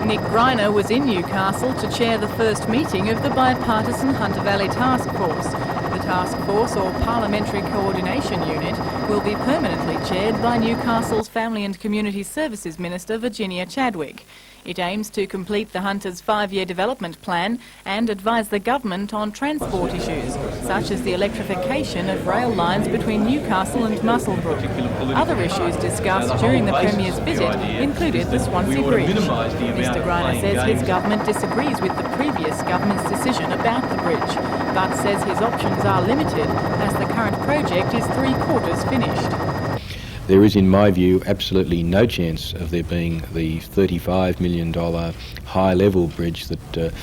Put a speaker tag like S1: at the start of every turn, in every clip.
S1: Nick Greiner was in Newcastle to chair the first meeting of the bipartisan Hunter Valley Task Force. The task force, or Parliamentary Coordination Unit, will be permanently chaired by Newcastle's Family and Community Services Minister Virginia Chadwick. It aims to complete the Hunters' 5-year development plan and advise the government on transport issues, such as the electrification of rail lines between Newcastle and Muswellbrook. Other issues discussed during the Premier's visit included the Swansea Bridge. Mr Greiner says his government disagrees with the previous government's decision about the bridge, but says his options are limited as the current project is 3/4 finished.
S2: There is, in my view, absolutely no chance of there being the $35 million high-level bridge that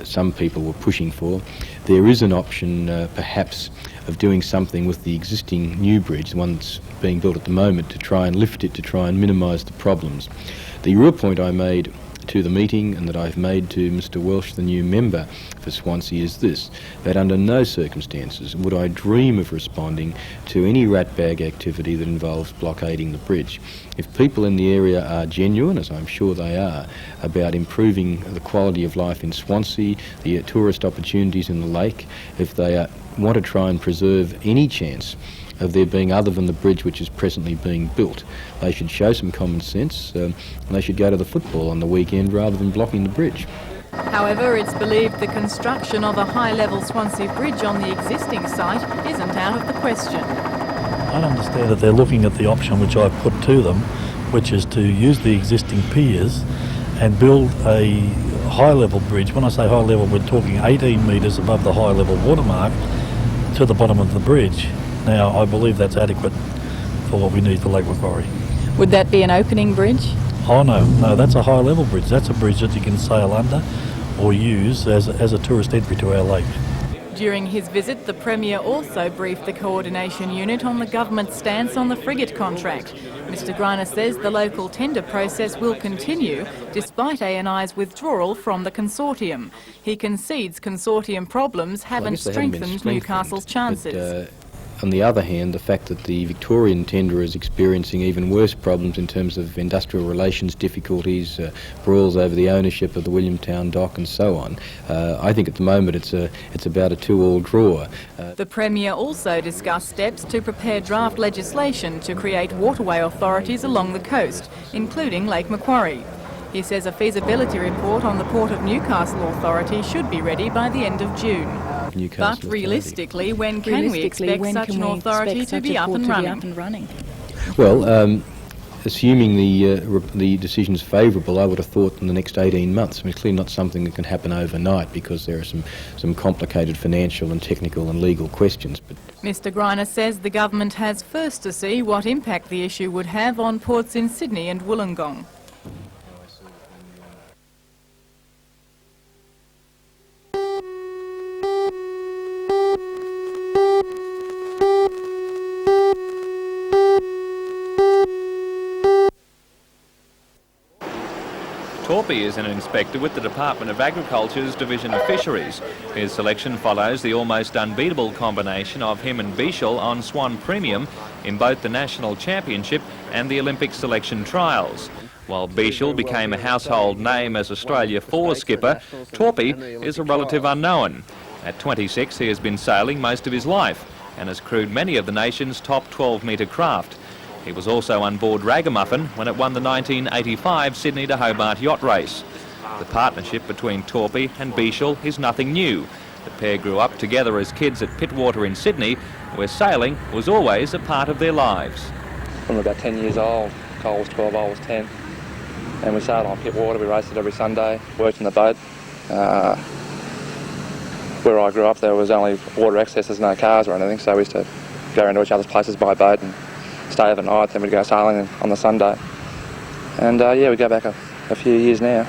S2: some people were pushing for. There is an option, perhaps, of doing something with the existing new bridge, the one that's being built at the moment, to try and lift it, to try and minimise the problems. The real point I made to the meeting and that I've made to Mr Welsh, the new member for Swansea, is this: that under no circumstances would I dream of responding to any ratbag activity that involves blockading the bridge. If people in the area are genuine, as I'm sure they are, about improving the quality of life in Swansea, the tourist opportunities in the lake, if they want to try and preserve any chance of there being other than the bridge which is presently being built, they should show some common sense and they should go to the football on the weekend rather than blocking the bridge.
S1: However, it's believed the construction of a high-level Swansea bridge on the existing site isn't out of the question.
S3: I understand that they're looking at the option which I put to them, which is to use the existing piers and build a high-level bridge. When I say high-level, we're talking 18 metres above the high-level watermark to the bottom of the bridge. Now, I believe that's adequate for what we need for Lake Macquarie.
S1: Would that be an opening bridge?
S3: Oh no, that's a high-level bridge. That's a bridge that you can sail under or use as a tourist entry to our lake.
S1: During his visit, the Premier also briefed the Coordination Unit on the government's stance on the frigate contract. Mr Greiner says the local tender process will continue despite ANI's withdrawal from the consortium. He concedes consortium problems haven't strengthened Newcastle's chances.
S2: On the other hand, the fact that the Victorian tender is experiencing even worse problems in terms of industrial relations difficulties, brawls over the ownership of the Williamtown dock and so on, I think at the moment it's about a 2-all draw.
S1: The Premier also discussed steps to prepare draft legislation to create waterway authorities along the coast, including Lake Macquarie. He says a feasibility report on the Port of Newcastle Authority should be ready by the end of June. But realistically, when can we expect such an authority to be up and running?
S2: Well, assuming the decision's favourable, I would have thought in the next 18 months. I mean, it's clearly not something that can happen overnight because there are some complicated financial and technical and legal questions. But
S1: Mr Greiner says the government has first to see what impact the issue would have on ports in Sydney and Wollongong.
S4: Torpy is an inspector with the Department of Agriculture's Division of Fisheries. His selection follows the almost unbeatable combination of him and Bichel on Swan Premium in both the National Championship and the Olympic selection trials. While Bichel became a household name as Australia 4 skipper, Torpy is a relative unknown. At 26, he has been sailing most of his life and has crewed many of the nation's top 12-metre craft. He was also on board Ragamuffin when it won the 1985 Sydney to Hobart yacht race. The partnership between Torpy and Bichel is nothing new. The pair grew up together as kids at Pittwater in Sydney, where sailing was always a part of their lives.
S5: When we were about 10 years old, Cole was 12, I was 10, and we sailed on Pittwater. We raced it every Sunday, worked in the boat. Where I grew up, there was only water access, there's no cars or anything, so we used to go into each other's places by boat and stay overnight, then we'd go sailing on the Sunday. And yeah, we go back a few years now.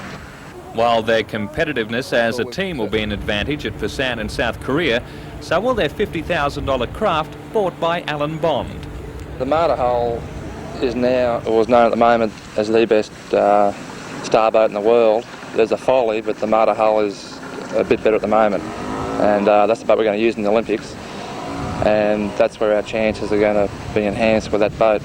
S4: While their competitiveness as a team will be an advantage at Busan and South Korea, so will their $50,000 craft bought by Alan Bond.
S5: The Marta Hull is now, or is known at the moment, as the best starboat in the world. There's a Folly, but the Marta Hull is a bit better at the moment. And that's the boat we're going to use in the Olympics. And that's where our chances are going to be enhanced with that boat.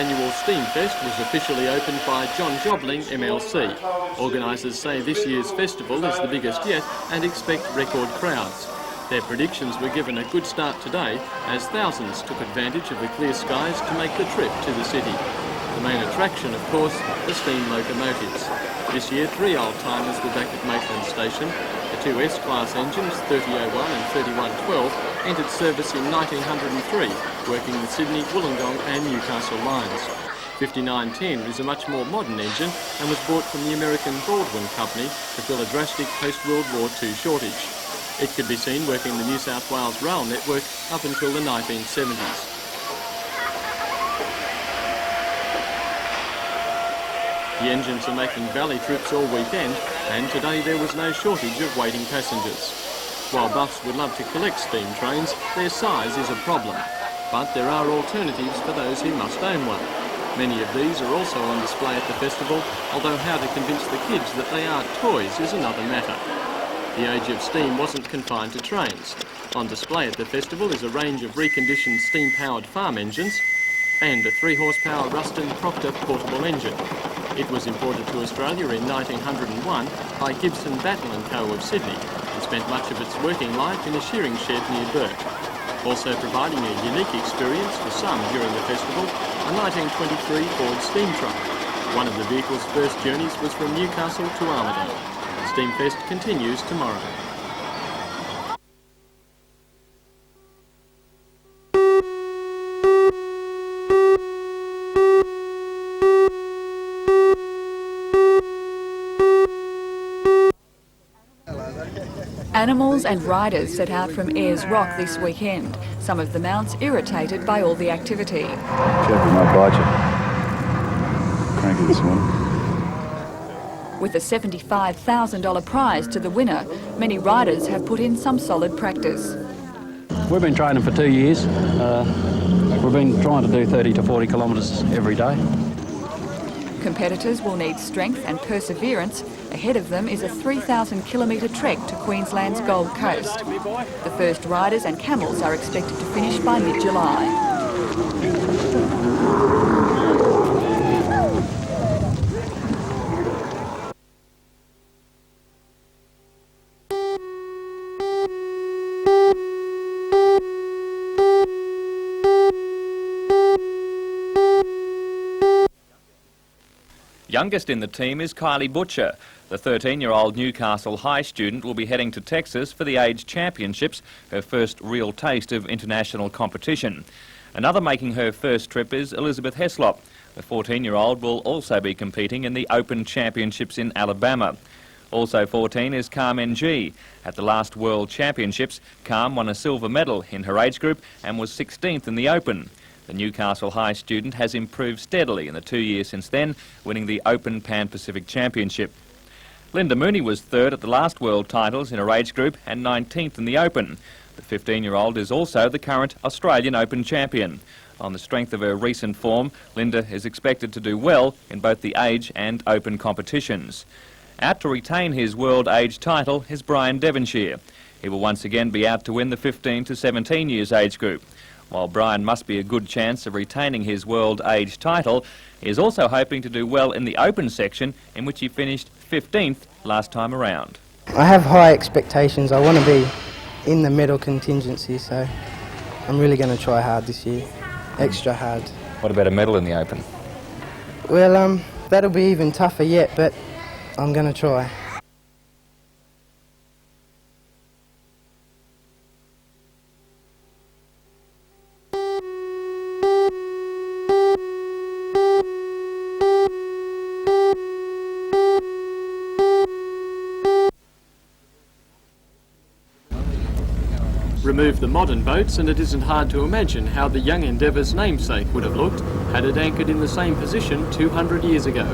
S6: annual Steamfest was officially opened by John Jobling MLC. Organisers say this year's festival is the biggest yet and expect record crowds. Their predictions were given a good start today as thousands took advantage of the clear skies to make the trip to the city. The main attraction, of course, the steam locomotives. This year, 3 old-timers were back at Maitland station. The 2 S-class engines, 3001 and 3112, entered service in 1903, working the Sydney, Wollongong and Newcastle lines. 5910 is a much more modern engine and was bought from the American Baldwin Company to fill a drastic post-World War II shortage. It could be seen working the New South Wales rail network up until the 1970s. The engines are making valley trips all weekend, and today there was no shortage of waiting passengers. While buffs would love to collect steam trains, their size is a problem. But there are alternatives for those who must own one. Many of these are also on display at the festival, although how to convince the kids that they aren't toys is another matter. The age of steam wasn't confined to trains. On display at the festival is a range of reconditioned steam-powered farm engines and a 3-horsepower Ruston Proctor portable engine. It was imported to Australia in 1901 by Gibson Battle & Co of Sydney and spent much of its working life in a shearing shed near Bourke. Also providing a unique experience for some during the festival, a 1923 Ford steam truck. One of the vehicle's first journeys was from Newcastle to Armidale. Steamfest continues tomorrow.
S7: Animals and riders set out from Ayers Rock this weekend, some of the mounts irritated by all the activity.
S8: Careful, might bite you. Cranky this morning.
S7: With a $75,000 prize to the winner, many riders have put in some solid practice.
S9: We've been training for 2 years. We've been trying to do 30 to 40 kilometres every day.
S7: Competitors will need strength and perseverance. Ahead of them is a 3,000-kilometre trek to Queensland's Gold Coast. The first riders and camels are expected to finish by mid-July.
S4: Youngest in the team is Kylie Butcher. The 13-year-old Newcastle High student will be heading to Texas for the Age Championships, her first real taste of international competition. Another making her first trip is Elizabeth Heslop. The 14-year-old will also be competing in the Open Championships in Alabama. Also 14 is Carm NG. At the last World Championships, Carm won a silver medal in her age group and was 16th in the Open. The Newcastle High student has improved steadily in the 2 years since then, winning the Open Pan-Pacific Championship. Linda Mooney was third at the last World titles in her age group and 19th in the Open. The 15-year-old is also the current Australian Open champion. On the strength of her recent form, Linda is expected to do well in both the age and Open competitions. Out to retain his World Age title is Brian Devonshire. He will once again be out to win the 15 to 17 years age group. While Brian must be a good chance of retaining his World Age title, he is also hoping to do well in the Open section, in which he finished 15th last time around.
S10: I have high expectations. I want to be in the medal contingency, so I'm really going to try hard this year, extra hard.
S4: What about a medal in the Open?
S10: Well, that'll be even tougher yet, but I'm going to try.
S6: Remove the modern boats and it isn't hard to imagine how the young Endeavour's namesake would have looked had it anchored in the same position 200 years ago.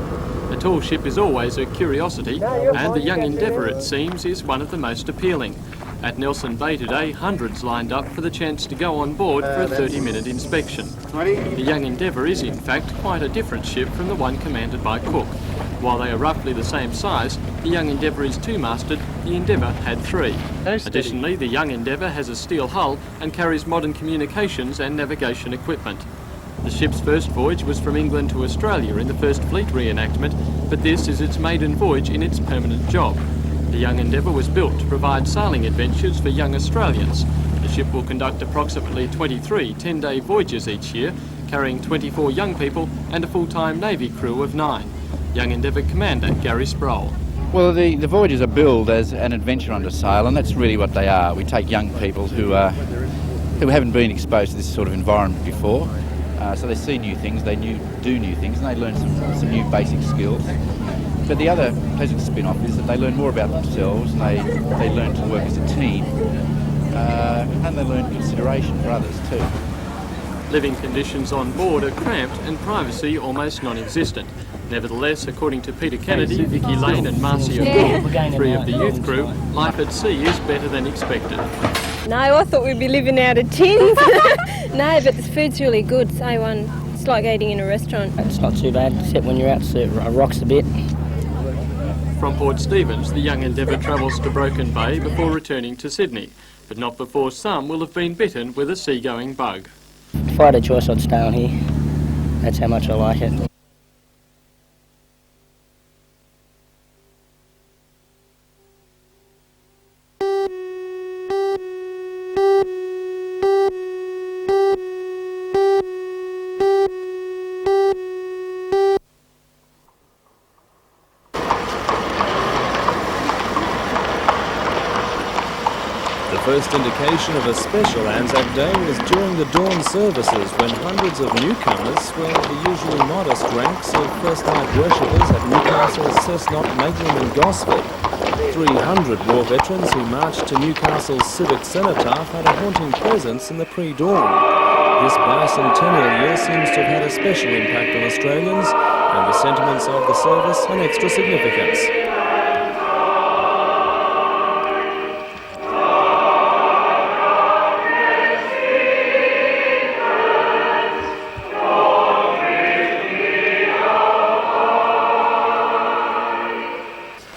S6: A tall ship is always a curiosity, and the young Endeavour, it seems, is one of the most appealing. At Nelson Bay today, hundreds lined up for the chance to go on board for a 30-minute inspection. The young Endeavour is in fact quite a different ship from the one commanded by Cook. While they are roughly the same size, the young Endeavour is two-masted, the Endeavour had three. Additionally, the young Endeavour has a steel hull and carries modern communications and navigation equipment. The ship's first voyage was from England to Australia in the First Fleet reenactment, but this is its maiden voyage in its permanent job. The young Endeavour was built to provide sailing adventures for young Australians. The ship will conduct approximately 23 10-day voyages each year, carrying 24 young people and a full-time Navy crew of 9. Young Endeavour Commander Gary Sproul.
S11: Well, the voyages are billed as an adventure under sail, and that's really what they are. We take young people who haven't been exposed to this sort of environment before, so they see new things, they do new things, and they learn some new basic skills. But the other pleasant spin-off is that they learn more about themselves, and they learn to work as a team, and they learn consideration for others too.
S6: Living conditions on board are cramped and privacy almost non-existent. Nevertheless, according to Peter Kennedy, Vicky Lane and Marcia Gould, 3 of the youth crew, life at sea is better than expected.
S12: No, I thought we'd be living out of tins. No, but the food's really good. It's A1. It's like eating in a restaurant.
S13: It's not too bad, except when you're out, so it rocks a bit.
S6: From Port Stephens, the young Endeavour travels to Broken Bay before returning to Sydney, but not before some will have been bitten with a seagoing bug.
S13: If I had a choice, I'd stay on here. That's how much I like it.
S14: The first indication of a special Anzac Day was during the dawn services when hundreds of newcomers swelled the usually modest ranks of First Night worshippers at Newcastle's Cessnock, Maitland and Gosford. 300 war veterans who marched to Newcastle's civic cenotaph had a haunting presence in the pre-dawn. This bicentennial year seems to have had a special impact on Australians, and the sentiments of the service an extra significance.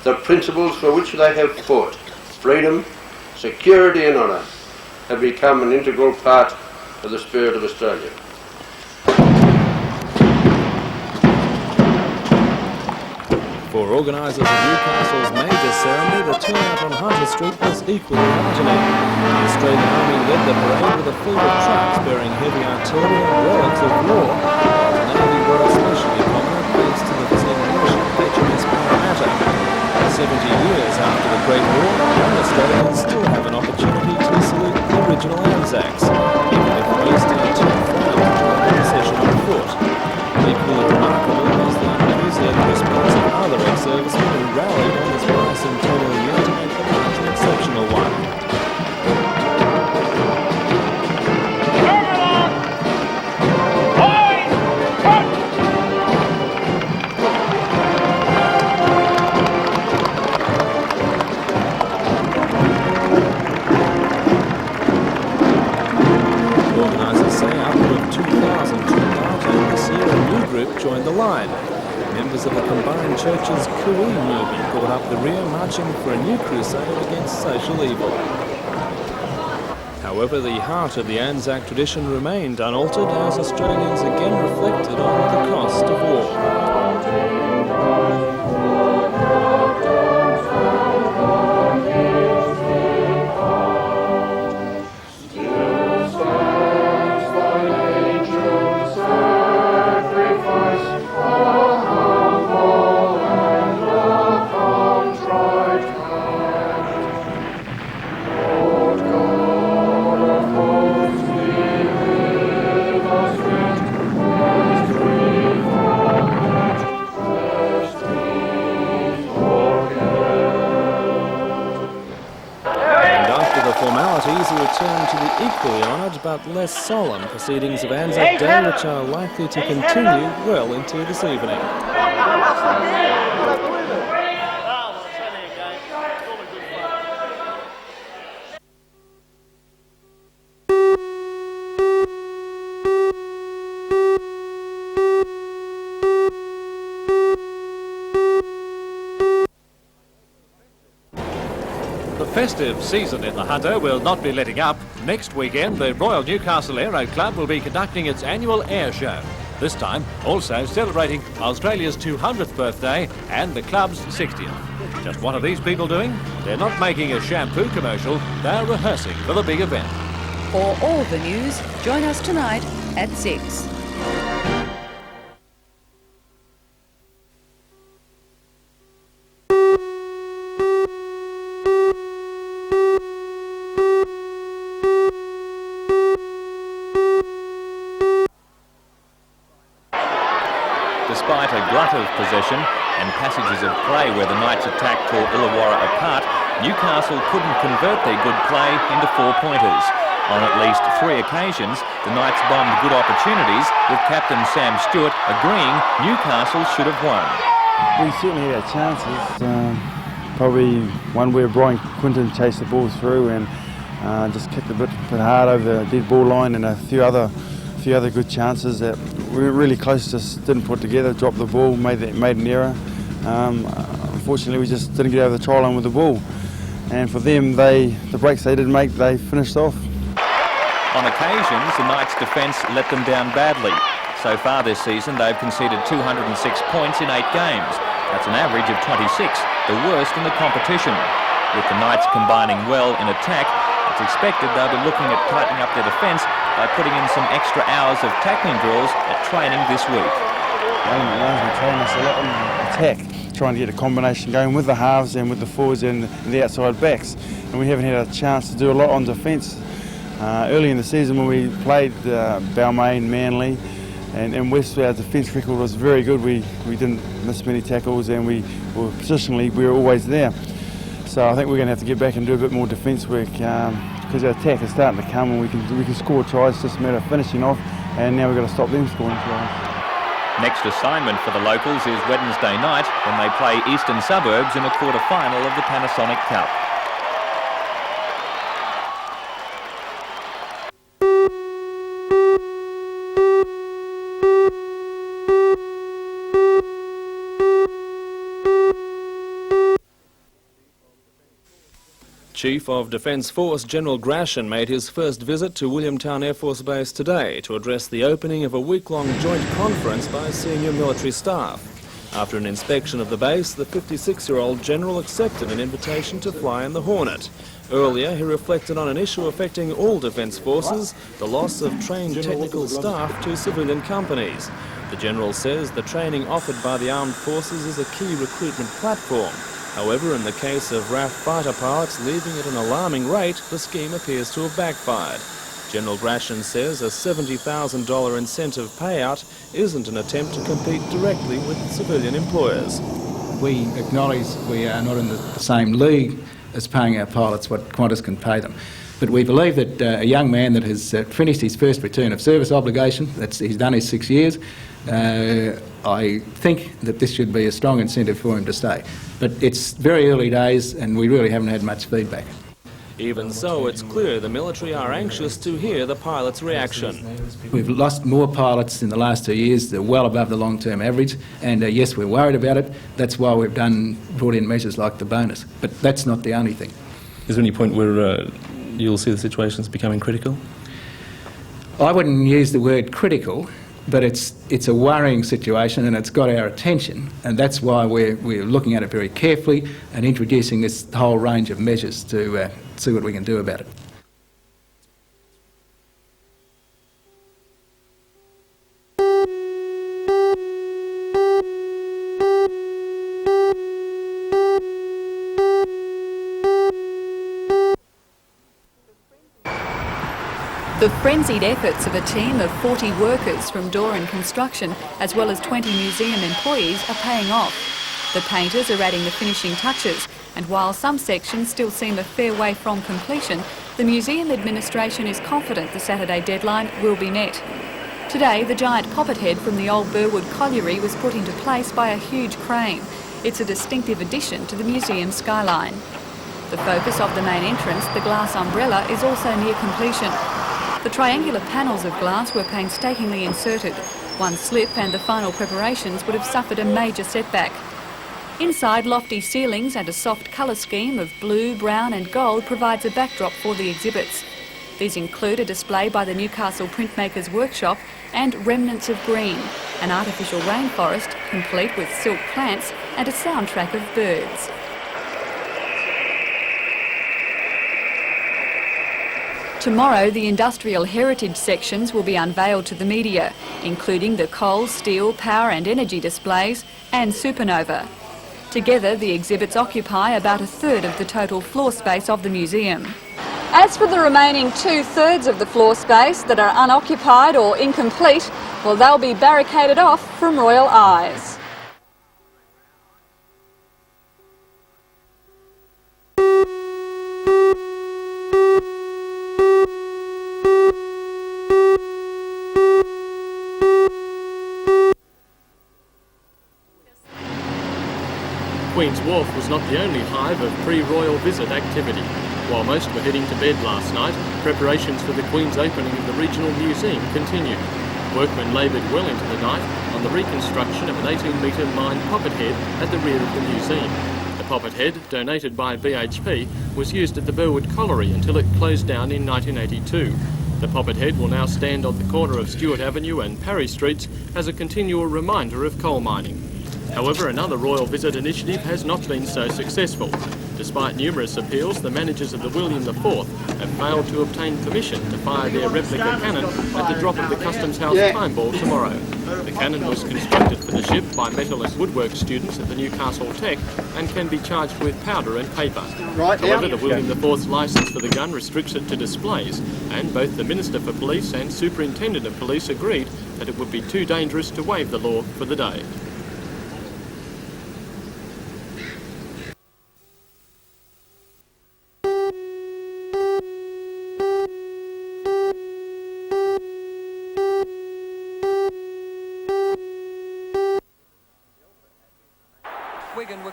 S15: The principles for which they have fought, freedom, security and honour, have become an integral part of the spirit of Australia.
S14: For organisers of Newcastle's major ceremony, the turnout on Hunter Street was equally heartening. The Australian Army led the parade with a fleet of trucks bearing heavy artillery and relics of war, while the Navy were especially prominent thanks to the visiting warship HMS Parramatta. 70 years after the Great War, young Australians still have an opportunity to salute the original Anzacs, even if most are too frail to join the procession on foot. Equally remarkable was the enthusiastic response of other ex-servicemen who rallied on this bicentennial year to make the march an exceptional one. Joined the line. Members of the combined church's Kiwi movement brought up the rear, marching for a new crusade against social evil. However, the heart of the Anzac tradition remained unaltered as Australians again reflected on the cost of war. Return to the equally honoured but less solemn proceedings of Anzac Day, which are likely to continue well into this evening. The
S16: festive season in the Hunter will not be letting up. Next weekend, the Royal Newcastle Aero Club will be conducting its annual air show. This time, also celebrating Australia's 200th birthday and the club's 60th. Just what are these people doing? They're not making a shampoo commercial, they're rehearsing for the big event.
S17: For all the news, join us tonight at 6.
S4: Despite a glut of possession and passages of play where the Knights' attack tore Illawarra apart, Newcastle couldn't convert their good play into 4-pointers. On at least 3 occasions, the Knights bombed good opportunities, with Captain Sam Stewart agreeing Newcastle should have won.
S18: We certainly had our chances. Probably one where Brian Quinton chased the ball through and just kicked a bit hard over the dead ball line, and a few other good chances that we were really close, just didn't put together, dropped the ball, made an error. Unfortunately, we just didn't get over the try line with the ball. And for them, the breaks they didn't make, they finished off.
S4: On occasions, the Knights' defence let them down badly. So far this season, they've conceded 206 points in 8 games. That's an average of 26, the worst in the competition. With the Knights combining well in attack, it's expected they'll be looking at tightening up their defence by putting in some extra hours of tackling drills at training this week.
S18: We're training us a lot on attack, trying to get a combination going with the halves and with the forwards and the outside backs. And we haven't had a chance to do a lot on defence. Early in the season when we played Balmain, Manly and West, our defence record was very good. We didn't miss many tackles, and positionally we were always there. So I think we're going to have to get back and do a bit more defence work because our attack is starting to come, and we can score tries. It's just a matter of finishing off, and now we've got to stop them scoring tries.
S4: Next assignment for the locals is Wednesday night when they play Eastern Suburbs in a quarter-final of the Panasonic Cup.
S14: Chief of Defence Force General Grashan made his first visit to Williamtown Air Force Base today to address the opening of a week-long joint conference by senior military staff. After an inspection of the base, the 56-year-old General accepted an invitation to fly in the Hornet. Earlier, he reflected on an issue affecting all Defence Forces, the loss of trained technical staff to civilian companies. The General says the training offered by the Armed Forces is a key recruitment platform. However, in the case of RAF fighter pilots leaving at an alarming rate, the scheme appears to have backfired. General Grashan says a $70,000 incentive payout isn't an attempt to compete directly with civilian employers.
S19: We acknowledge we are not in the same league as paying our pilots what Qantas can pay them. But we believe that a young man that has finished his first return of service obligation, he's done his 6 years, I think that this should be a strong incentive for him to stay. But it's very early days and we really haven't had much feedback.
S14: Even so, it's clear the military are anxious to hear the pilots' reaction.
S19: We've lost more pilots in the last 2 years. They're well above the long-term average, and yes, we're worried about it. That's why we've brought in measures like the bonus. But that's not the only thing.
S14: Is there any point where you'll see the situation's becoming critical?
S19: I wouldn't use the word critical, but it's a worrying situation and it's got our attention, and that's why we're looking at it very carefully and introducing this whole range of measures to see what we can do about it.
S7: The frenzied efforts of a team of 40 workers from Torrens Construction, as well as 20 museum employees, are paying off. The painters are adding the finishing touches, and while some sections still seem a fair way from completion, the museum administration is confident the Saturday deadline will be met. Today, the giant poppet head from the old Burwood colliery was put into place by a huge crane. It's a distinctive addition to the museum skyline. The focus of the main entrance, the glass umbrella, is also near completion. The triangular panels of glass were painstakingly inserted. One slip and the final preparations would have suffered a major setback. Inside, lofty ceilings and a soft colour scheme of blue, brown and gold provides a backdrop for the exhibits. These include a display by the Newcastle Printmakers Workshop and Remnants of Green, an artificial rainforest complete with silk plants and a soundtrack of birds. Tomorrow, the industrial heritage sections will be unveiled to the media, including the coal, steel, power and energy displays and Supernova. Together, the exhibits occupy about a third of the total floor space of the museum. As for the remaining 2/3 of the floor space that are unoccupied or incomplete, well, they'll be barricaded off from royal eyes.
S6: Queen's Wharf was not the only hive of pre-royal visit activity. While most were heading to bed last night, preparations for the Queen's opening of the regional museum continued. Workmen laboured well into the night on the reconstruction of an 18-metre mine poppet head at the rear of the museum. The poppet head, donated by BHP, was used at the Burwood Colliery until it closed down in 1982. The poppet head will now stand on the corner of Stewart Avenue and Parry Streets as a continual reminder of coal mining. However, another royal visit initiative has not been so successful. Despite numerous appeals, the managers of the William IV have failed to obtain permission to fire their replica cannon at the drop of the Customs House time ball tomorrow. The cannon was constructed for the ship by metal and woodwork students at the Newcastle Tech and can be charged with powder and paper. However, the William IV's licence for the gun restricts it to displays, and both the Minister for Police and Superintendent of Police agreed that it would be too dangerous to waive the law for the day.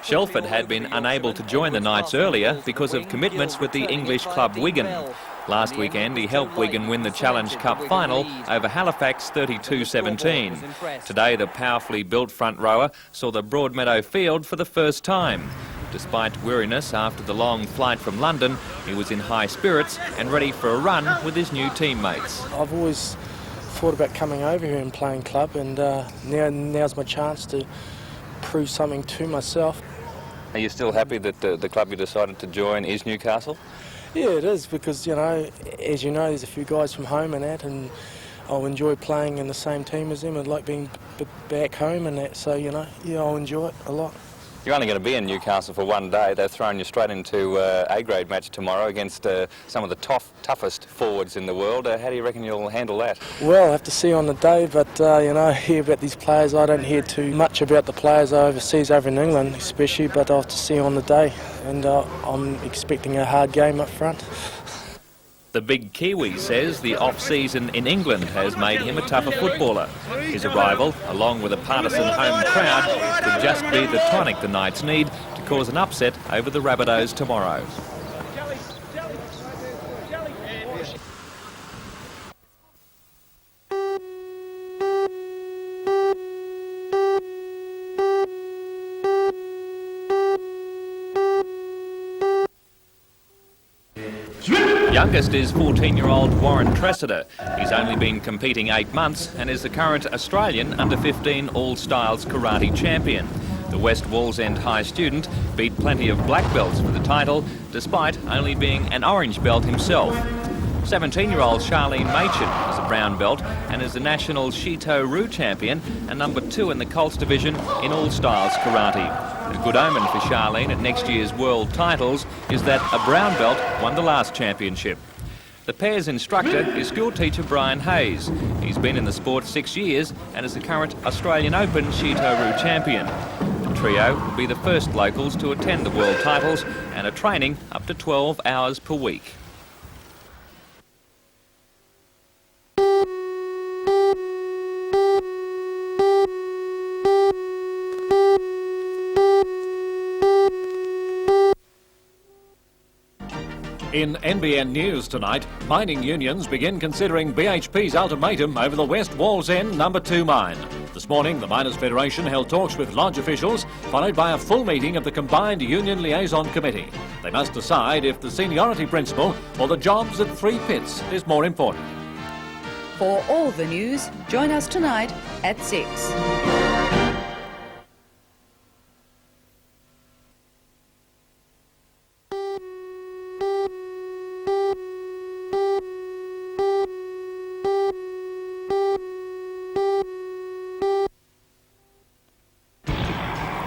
S4: Shelford had been unable to join the Knights earlier because of commitments with the English club Wigan. Last weekend he helped Wigan win the Challenge Cup final over Halifax 32-17. Today the powerfully built front rower saw the Broadmeadow field for the first time. Despite weariness after the long flight from London, he was in high spirits and ready for a run with his new teammates.
S10: I've always thought about coming over here and playing club, and now's my chance to prove something to myself.
S4: Are you still happy that the club you decided to join is Newcastle?
S10: Yeah, it is, because, you know, as you know, there's a few guys from home and that, and I'll enjoy playing in the same team as them. I'd like being back home and that, so, you know, yeah, I'll enjoy it a lot.
S4: You're only going to be in Newcastle for one day. They've thrown you straight into A-grade match tomorrow against some of the toughest forwards in the world. How do you reckon you'll handle that?
S10: Well, I'll have to see on the day, but, you know, I hear about these players. I don't hear too much about the players overseas, over in England especially, but I'll have to see on the day, and I'm expecting a hard game up front.
S4: The big Kiwi says the off-season in England has made him a tougher footballer. His arrival, along with a partisan home crowd, could just be the tonic the Knights need to cause an upset over the Rabbitohs tomorrow. Youngest is 14-year-old Warren Tressiter. He's only been competing 8 months and is the current Australian under-15 all-styles karate champion. The West Wallsend High student beat plenty of black belts for the title, despite only being an orange belt himself. 17-year-old Charlene Maitland is a brown belt and is the national Shito-Ryu champion and number 2 in the Colts division in all-styles karate. A good omen for Charlene at next year's world titles is that a brown belt won the last championship. The pair's instructor is school teacher Brian Hayes. He's been in the sport 6 years and is the current Australian Open Shito-Ryu champion. The trio will be the first locals to attend the world titles and are training up to 12 hours per week.
S16: In NBN News tonight, mining unions begin considering BHP's ultimatum over the West Wallsend No. 2 mine. The This morning, the Miners' Federation held talks with lodge officials, followed by a full meeting of the combined Union Liaison Committee. They must decide if the seniority principle or the jobs at 3 pits is more important.
S17: For all the news, join us tonight at 6.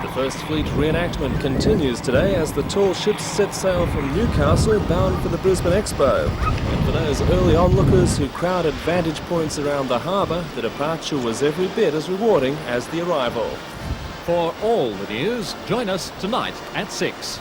S14: The First Fleet reenactment continues today as the tall ships set sail from Newcastle bound for the Brisbane Expo. And for those early onlookers who crowded vantage points around the harbour, the departure was every bit as rewarding as the arrival.
S16: For all the news, join us tonight at 6.